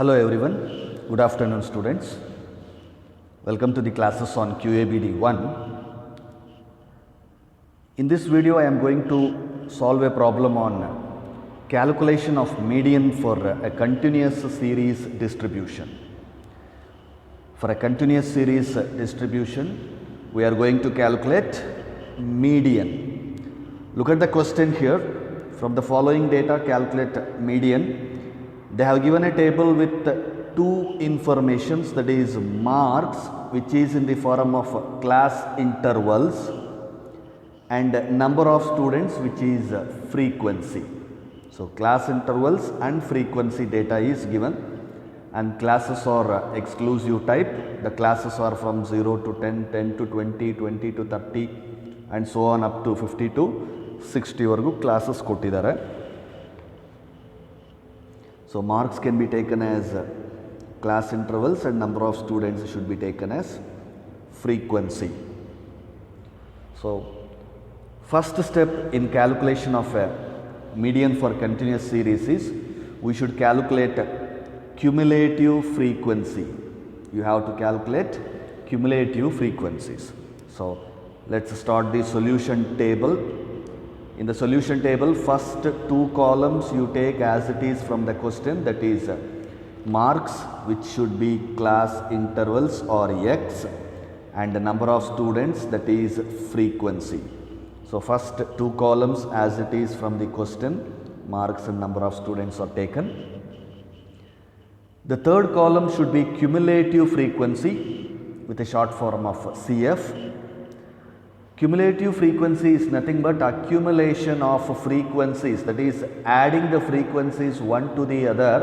Hello everyone, good afternoon students. Welcome to the classes on QABD 1. In this video I am going to solve a problem on calculation of median for a continuous series distribution. For a continuous series distribution, we are going to calculate median. Look at the question here. From the following data, calculate median. They have given a table with two informations, that is marks, which is in the form of class intervals, and number of students, which is frequency. So class intervals and frequency data is given, and classes are exclusive type. The classes are from 0 to 10, 10 to 20, 20 to 30 and so on up to 50 to 60 vargu classes kottidare. So marks can be taken as class intervals and number of students should be taken as frequency. So first step in calculation of a median for continuous series is we should calculate cumulative frequency. You have to calculate cumulative frequencies. So let's start the solution table. In the solution table, first two columns you take as it is from the question, that is marks, which should be class intervals or x, and the number of students, that is frequency. So first two columns as it is from the question, marks and number of students are taken. The third column should be cumulative frequency with a short form of CF. Cumulative frequency is nothing but accumulation of frequencies, that is adding the frequencies one to the other,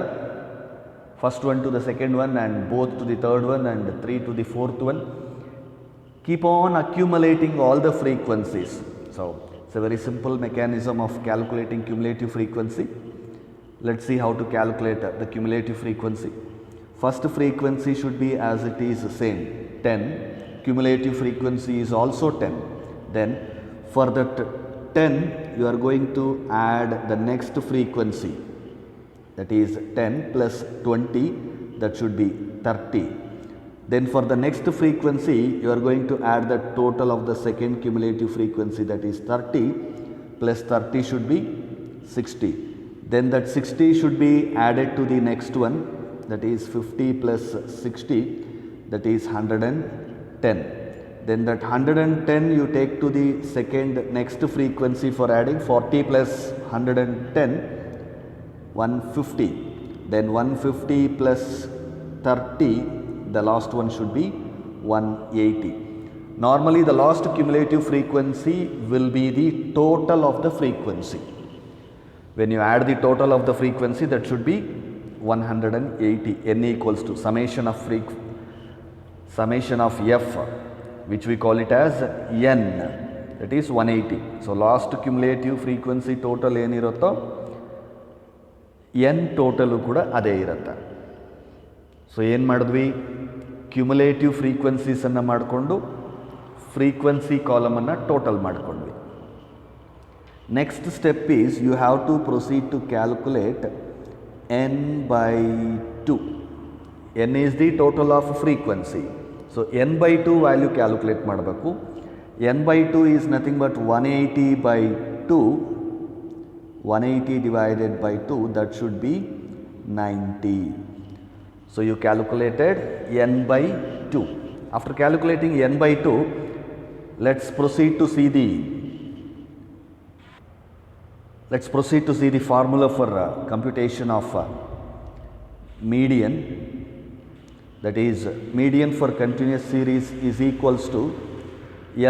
first one to the second one and both to the third one and three to the fourth one. Keep on accumulating all the frequencies. So it's a very simple mechanism of calculating cumulative frequency. Let's see how to calculate the cumulative frequency. First frequency should be as it is same, 10. Cumulative frequency is also 10. Then for that 10 you are going to add the next frequency, that is 10 plus 20, that should be 30. Then for the next frequency you are going to add the total of the second cumulative frequency, that is 30 plus 30 should be 60. Then that 60 should be added to the next one, that is 50 plus 60, that is 110. Then that 110 you take to the second next frequency for adding 40 plus 110, 150. Then 150 plus 30, the last one should be 180. Normally the last cumulative frequency will be the total of the frequency. When you add the total of the frequency, that should be 180. N equals to summation of f, which we call it as n, that is 180. So last cumulative frequency total ಏನಿರುತ್ತೋ n total ಕೂಡ ಅದೇ ಇರುತ್ತೆ. So ಏನು ಮಾಡಿದ್ವಿ, cumulative ಫ್ರೀಕ್ವೆನ್ಸೀಸನ್ನು ಮಾಡಿಕೊಂಡು frequency ಕಾಲಮನ್ನು total ಮಾಡಿಕೊಂಡ್ವಿ. Next step is you have to proceed to calculate n by 2. n is the total of frequency. So n by 2 value calculate ಮಾಡಬೇಕು. n by 2 is nothing but 180 by 2. 180 divided by 2, that should be 90. So you calculated n by 2. After calculating n by 2, let's proceed to see the formula for computation of median. That is, median for continuous series is equals to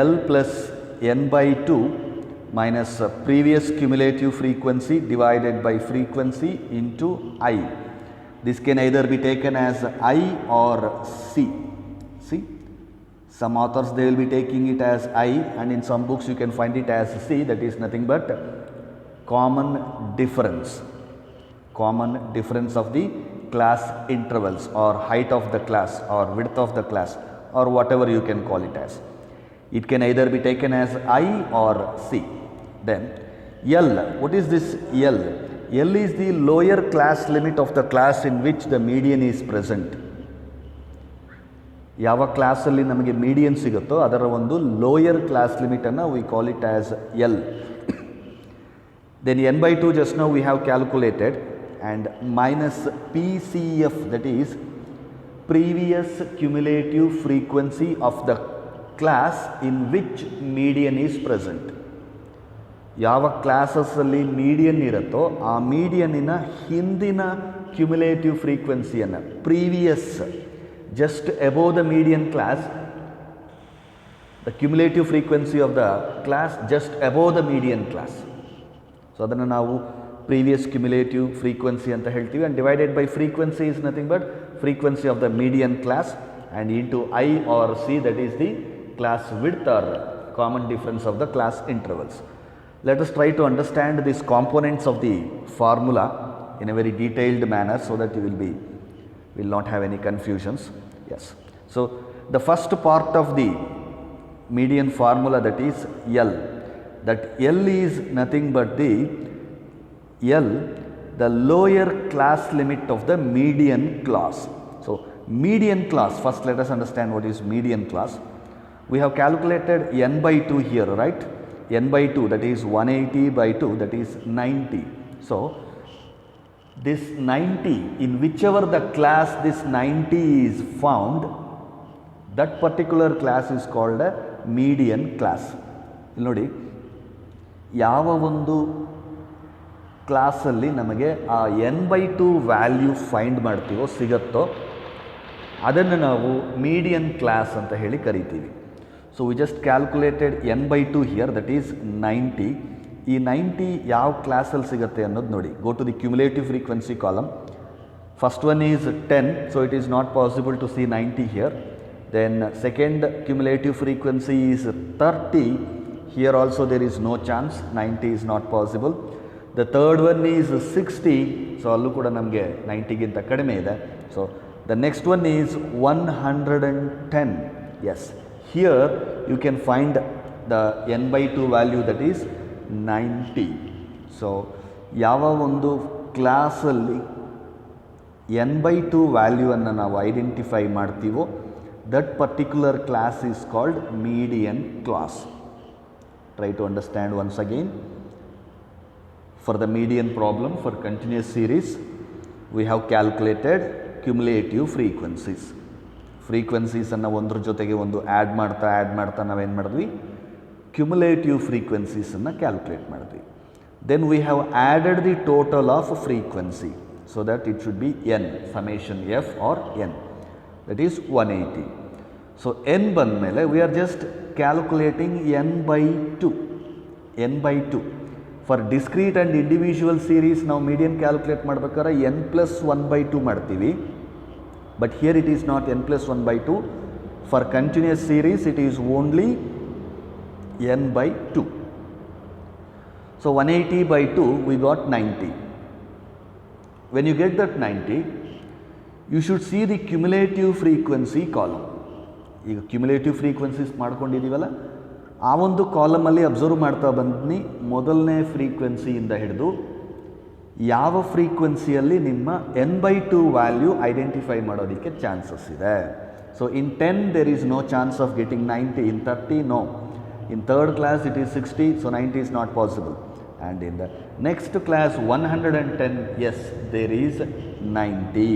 L plus n by 2 minus previous cumulative frequency divided by frequency into I. This can either be taken as I or C. See, some authors they will be taking it as I, and in some books you can find it as C. That is nothing but common difference of the class intervals or height of the class or width of the class or whatever you can call it as. It can either be taken as I or C. Then L, what is this L? L is the lower class limit of the class in which the median is present. ಯಾವ ಕ್ಲಾಸಲ್ಲಿ ನಮಗೆ median ಸಿಗುತ್ತೋ ಅದರ ಒಂದು lower class ಲಿಮಿಟನ್ನು we call it as L. Then n by 2 just now we have calculated, and minus PCF, that is previous cumulative frequency of the class in which median is present. ಯಾವ ಕ್ಲಾಸಸ್ಸಲ್ಲಿ median ಇರುತ್ತೋ ಆ ಮೀಡಿಯನ್ನಿನ ಹಿಂದಿನ cumulative ಫ್ರೀಕ್ವೆನ್ಸಿಯನ್ನು, previous, just above the median class, the cumulative frequency of the class just above the median class. So ಅದನ್ನು ನಾವು previous cumulative frequency ಅಂತ ಹೇಳ್ತೀವಿ, and divided by frequency is nothing but frequency of the median class, and into I or C, that is the class width or common difference of the class intervals. Let us try to understand these components of the formula in a very detailed manner so that you will not have any confusions. Yes. So the first part of the median formula, that is L. That L is nothing but the lower class limit of the median class. So median class, first let us understand what is median class. We have calculated n by 2 here, right? N by 2, that is 180 by 2, that is 90. So this 90, in whichever the class this 90 is found, that particular class is called a median class. ಇಲ್ಲಿ ನೋಡಿ, ಯಾವ ಒಂದು ಕ್ಲಾಸಲ್ಲಿ ನಮಗೆ ಆ n by 2 value find ಮಾಡ್ತೀವೋ, ಸಿಗುತ್ತೋ, ಅದನ್ನು ನಾವು ಮೀಡಿಯನ್ ಕ್ಲಾಸ್ ಅಂತ ಹೇಳಿ ಕರಿತೀವಿ. So we just calculated n by 2 here, that is 90. ಈ 90 ಯಾವ ಕ್ಲಾಸಲ್ಲಿ ಸಿಗುತ್ತೆ ಅನ್ನೋದು ನೋಡಿ. Go to the cumulative frequency column. First one is 10, so it is not possible to see 90 here. Then second cumulative frequency is 30. Here also there is no chance, 90 is not possible. The third one is 60, so ಅಲ್ಲೂ ಕೂಡ ನಮಗೆ 90ಗಿಂತ ಕಡಿಮೆ ಇದೆ. So the next one is 110. Yes, here you can find the n by 2 value, that is 90. So ಯಾವ ಒಂದು ಕ್ಲಾಸಲ್ಲಿ n by 2 ವ್ಯಾಲ್ಯೂವನ್ನು ನಾವು ಐಡೆಂಟಿಫೈ ಮಾಡ್ತೀವೋ, that particular class is called median class. Try to understand once again. For the median problem for continuous series, we have calculated cumulative frequencies. ಫ್ರೀಕ್ವೆನ್ಸೀಸನ್ನು ಒಂದ್ರ ಜೊತೆಗೆ ಒಂದು ಆ್ಯಡ್ ಮಾಡ್ತಾ ನಾವೇನು ಮಾಡಿದ್ವಿ, ಕ್ಯುಮುಲೇಟಿವ್ ಫ್ರೀಕ್ವೆನ್ಸೀಸನ್ನು ಕ್ಯಾಲ್ಕುಲೇಟ್ ಮಾಡಿದ್ವಿ. Then we have added the total of frequency, so that it should be n, summation f or n, that is 180. So n ಬಂದ ಮೇಲೆ we are just calculating n by 2. n by 2 for discrete and individual series ನಾವು median calculate ಮಾಡ್ಬೇಕಾದ್ರೆ n plus 1 by 2 ಮಾಡ್ತೀವಿ. But here it is not n plus 1 by 2. For continuous series it is only n by 2. So 180 by 2 we got 90. When you get that 90, you should see the cumulative frequency column. ಈಗ cumulative frequencies ಮಾಡ್ಕೊಂಡಿದ್ದೀವಲ್ಲ, ಆ ಒಂದು ಕಾಲಮಲ್ಲಿ observe ಮಾಡ್ತಾ ಬನ್ನಿ. ಮೊದಲನೇ ಫ್ರೀಕ್ವೆನ್ಸಿಯಿಂದ ಹಿಡಿದು ಯಾವ ಫ್ರೀಕ್ವೆನ್ಸಿಯಲ್ಲಿ ನಿಮ್ಮ n by 2 value identify ಮಾಡೋದಕ್ಕೆ ಚಾನ್ಸಸ್ ಇದೆ. So in 10 there is no chance of getting 90. In 30 no. In third class it is 60, so 90 is not possible. And in the next class 110, yes, there is 90.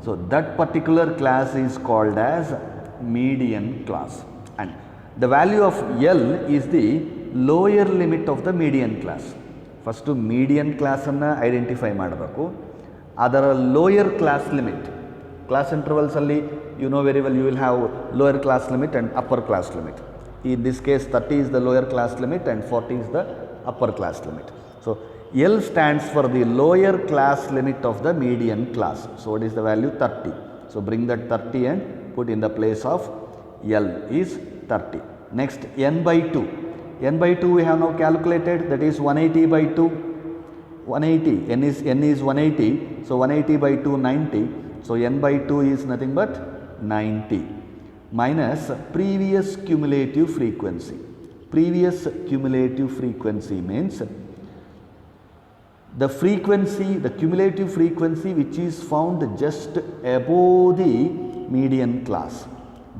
So that particular class is called as median class. And the value of L is the lower limit of the median class. First median ಕ್ಲಾಸನ್ನು identify ಮಾಡಬೇಕು. ಅದರ lower class limit, class ಇಂಟರ್ವಲ್ಸಲ್ಲಿ you know very well, you will have lower class limit and upper class limit. In this case 30 is the lower class limit and 40 is the upper class limit. So L stands for the lower class limit of the median class. So what is the value? 30. So bring that 30 and put in the place of L is 30. Next n by 2. N by 2 we have now calculated, that is 180 by 2. 180, n is 180, so 180 by 2 90. So n by 2 is nothing but 90 minus previous cumulative frequency. Previous cumulative frequency means the frequency, the cumulative frequency which is found just above the median class,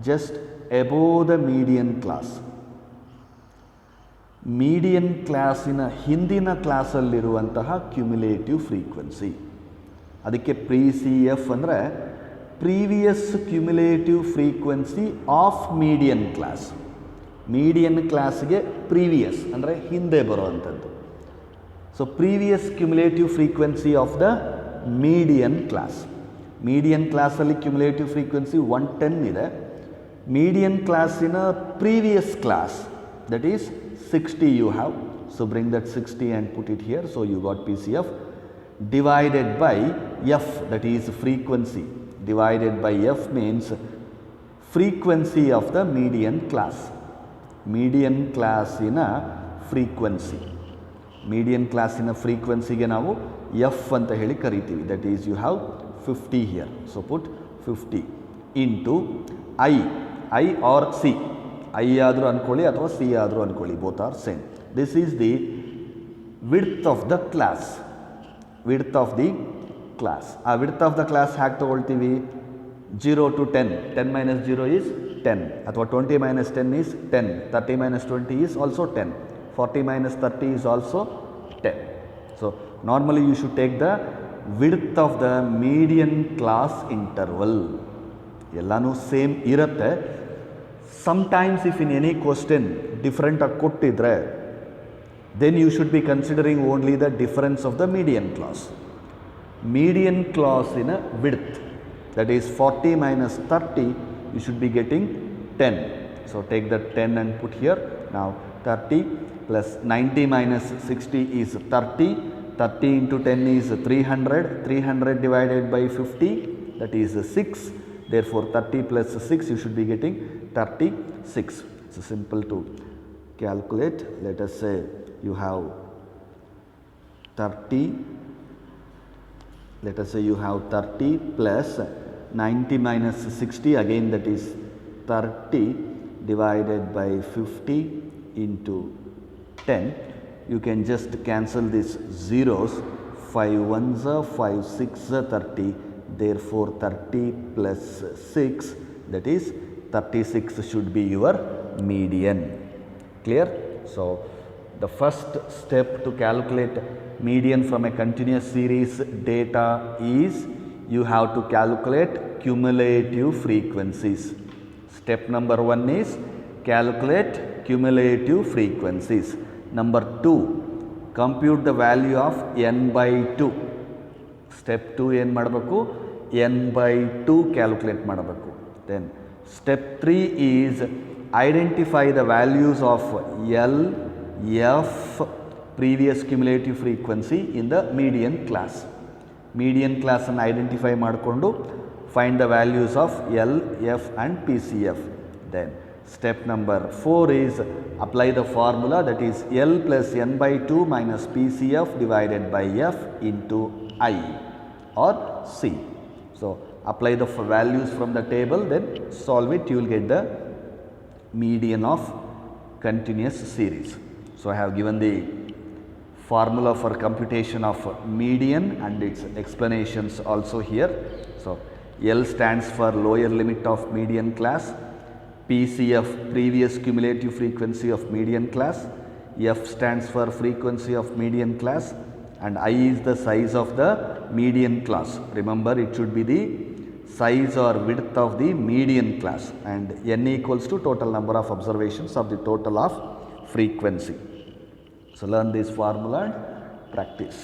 just above the median class. ಮೀಡಿಯನ್ ಕ್ಲಾಸಿನ ಹಿಂದಿನ ಕ್ಲಾಸಲ್ಲಿರುವಂತಹ cumulative frequency, ಅದಕ್ಕೆ pre C F ಅಂದರೆ previous cumulative frequency of median class. Median ಕ್ಲಾಸ್ಗೆ previous ಅಂದರೆ ಹಿಂದೆ ಬರುವಂಥದ್ದು. So previous cumulative frequency of the median class. Median ಕ್ಲಾಸಲ್ಲಿ ಕ್ಯುಮ್ಯುಲೇಟಿವ್ ಫ್ರೀಕ್ವೆನ್ಸಿ 110 ಇದೆ. ಮೀಡಿಯನ್ ಕ್ಲಾಸಿನ previous class, that is 60 you have, so bring that 60 and put it here, so you got PCF divided by F, that is frequency, divided by F means frequency of the median class. Median class in a frequency, median class in a frequency ge navu F anta heli karitivi, that is you have 50 here, so put 50 into I or C, I ಆದರೂ ಅಂದ್ಕೊಳ್ಳಿ ಅಥವಾ C ಆದರೂ ಅಂದ್ಕೊಳ್ಳಿ, both are same. This is the width of the class, width of the class. ಆ width of the class ಹ್ಯಾಗೆ ತೊಗೊಳ್ತೀವಿ? 0 to 10, 10 minus 0 is 10, ಅಥವಾ 20 minus 10 is 10, 30 minus 20 is also 10, 40 minus 30 is also 10. So normally you should take the width of the median class interval. ಎಲ್ಲನೂ same ಇರುತ್ತೆ. Sometimes if in any question different ಕೊಟ್ಟಿದ್ರೆ, then you should be considering only the difference of the median class. Median class in a width, that is 40 minus 30, you should be getting 10. So take that 10 and put here. Now 30 plus 90 minus 60 is 30. 30 into 10 is 300. 300 divided by 50, that is 6. Therefore 30 plus 6, you should be getting 36. It's simple to calculate. Let us say you have 30, let us say you have 30 plus 90 minus 60, again that is 30 divided by 50 into 10. You can just cancel these zeros. 5 ones are 5 6 are 30. Therefore 30 plus 6, that is 36 should be your median. Clear? So the first step to calculate median from a continuous series data is you have to calculate cumulative frequencies. Step number 1 is calculate cumulative frequencies. Number 2, compute the value of n by 2. Step 2 ಏನು ಮಾಡಬೇಕು? n by 2 calculate ಮಾಡಬೇಕು. Then step 3 is identify the values of L, F, previous cumulative frequency in the median class. Median class ಅನ್ನು identify ಮಾಡಿಕೊಂಡು find the values of L, F and PCF. Then step number 4 is apply the formula, that is L plus n by 2 minus PCF divided by F into I or C. So apply the values from the table, then solve it, you will get the median of continuous series. So I have given the formula for computation of median and its explanations also here. So L stands for lower limit of median class, PCF previous cumulative frequency of median class, F stands for frequency of median class, and I is the size of the median class. Remember, it should be the size or width of the median class, and n equals to total number of observations of the total of frequency. So learn this formula and practice.